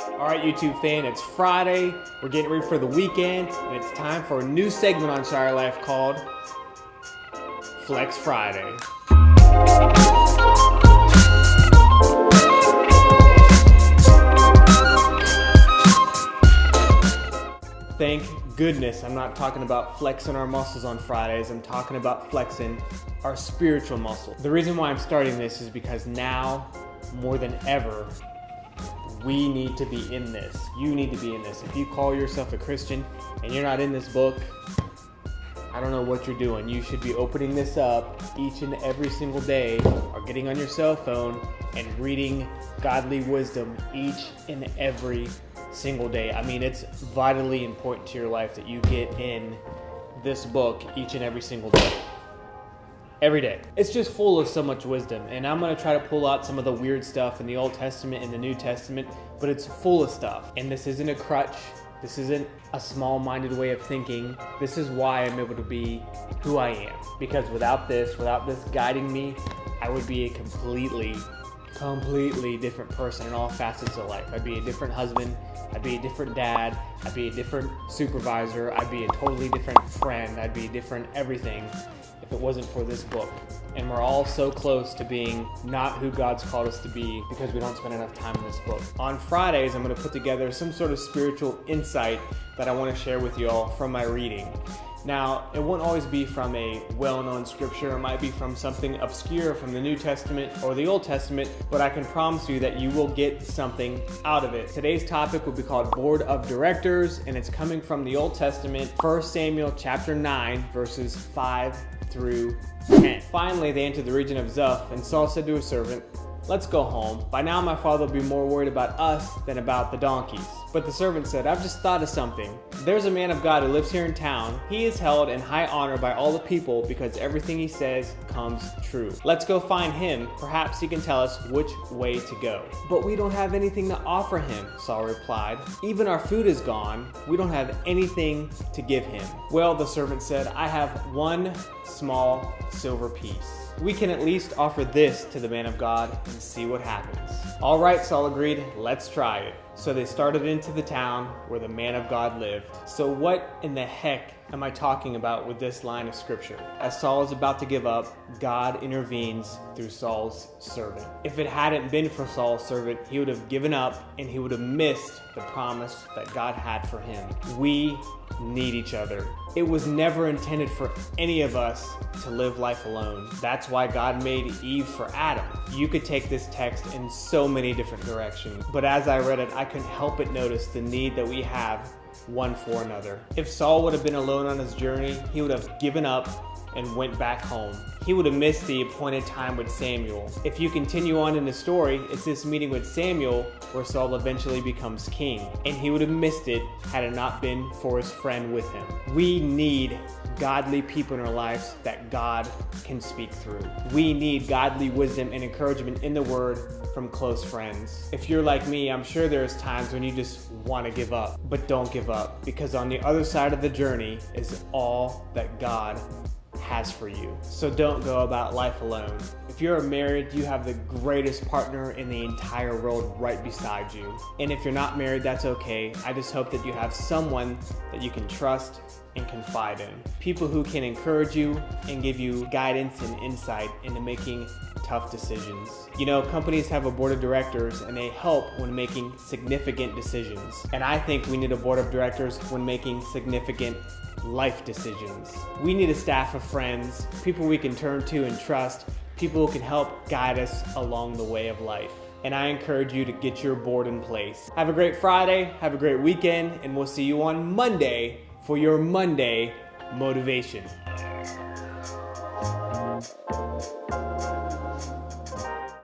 All right, YouTube fan, it's Friday. We're getting ready for the weekend, and it's time for a new segment on Shire Life called Flex Friday. Thank goodness I'm not talking about flexing our muscles on Fridays. I'm talking about flexing our spiritual muscle. The reason why I'm starting this is because now, more than ever, we need to be in this. You need to be in this. If you call yourself a Christian and you're not in this book, I don't know what you're doing. You should be opening this up each and every single day, or getting on your cell phone and reading godly wisdom each and every single day. I mean, it's vitally important to your life that you get in this book each and every single day. Every day. It's just full of so much wisdom, and I'm going to try to pull out some of the weird stuff in the Old Testament and the New Testament, but it's full of stuff. And this isn't a crutch. This isn't a small-minded way of thinking. This is why I'm able to be who I am. Because without this guiding me, I would be a completely different person in all facets of life. I'd be a different husband. I'd be a different dad. I'd be a different supervisor. I'd be a totally different friend. I'd be a different everything if it wasn't for this book. And we're all so close to being not who God's called us to be because we don't spend enough time in this book. On Fridays, I'm going to put together some sort of spiritual insight that I want to share with you all from my reading. Now, it won't always be from a well-known scripture. It might be from something obscure from the New Testament or the Old Testament, but I can promise you that you will get something out of it. Today's topic will be called Board of Directors, and it's coming from the Old Testament, 1 Samuel chapter 9, verses 5 through 10. Finally, they entered the region of Zuph, and Saul said to his servant, "Let's go home. By now my father will be more worried about us than about the donkeys." But the servant said, "I've just thought of something. There's a man of God who lives here in town. He is held in high honor by all the people because everything he says comes true. Let's go find him. Perhaps he can tell us which way to go." "But we don't have anything to offer him," Saul replied. "Even our food is gone. We don't have anything to give him." "Well," the servant said, "I have one small silver piece. We can at least offer this to the man of God and see what happens." "All right," Saul agreed, "let's try it." So they started into the town where the man of God lived. So what in the heck am I talking about with this line of scripture? As Saul is about to give up, God intervenes through Saul's servant. If it hadn't been for Saul's servant, he would have given up and he would have missed the promise that God had for him. We need each other. It was never intended for any of us to live life alone. That's why God made Eve for Adam. You could take this text in so many different directions, but as I read it, I couldn't help but notice the need that we have one for another. If Saul would have been alone on his journey, he would have given up and went back home. He would have missed the appointed time with Samuel. If you continue on in the story, it's this meeting with Samuel where Saul eventually becomes king, and he would have missed it had it not been for his friend with him. We need godly people in our lives that God can speak through. We need godly wisdom and encouragement in the Word from close friends. If you're like me, I'm sure there's times when you just want to give up, but don't give up, because on the other side of the journey is all that God has for you. So don't go about life alone. If you're married, you have the greatest partner in the entire world right beside you. And if you're not married, that's okay. I just hope that you have someone that you can trust and confide in. People who can encourage you and give you guidance and insight into making tough decisions. You know, companies have a board of directors and they help when making significant decisions. And I think we need a board of directors when making significant life decisions. We need a staff of friends, people we can turn to and trust, people who can help guide us along the way of life. And I encourage you to get your board in place. Have a great Friday, have a great weekend, and we'll see you on Monday for your Monday motivation.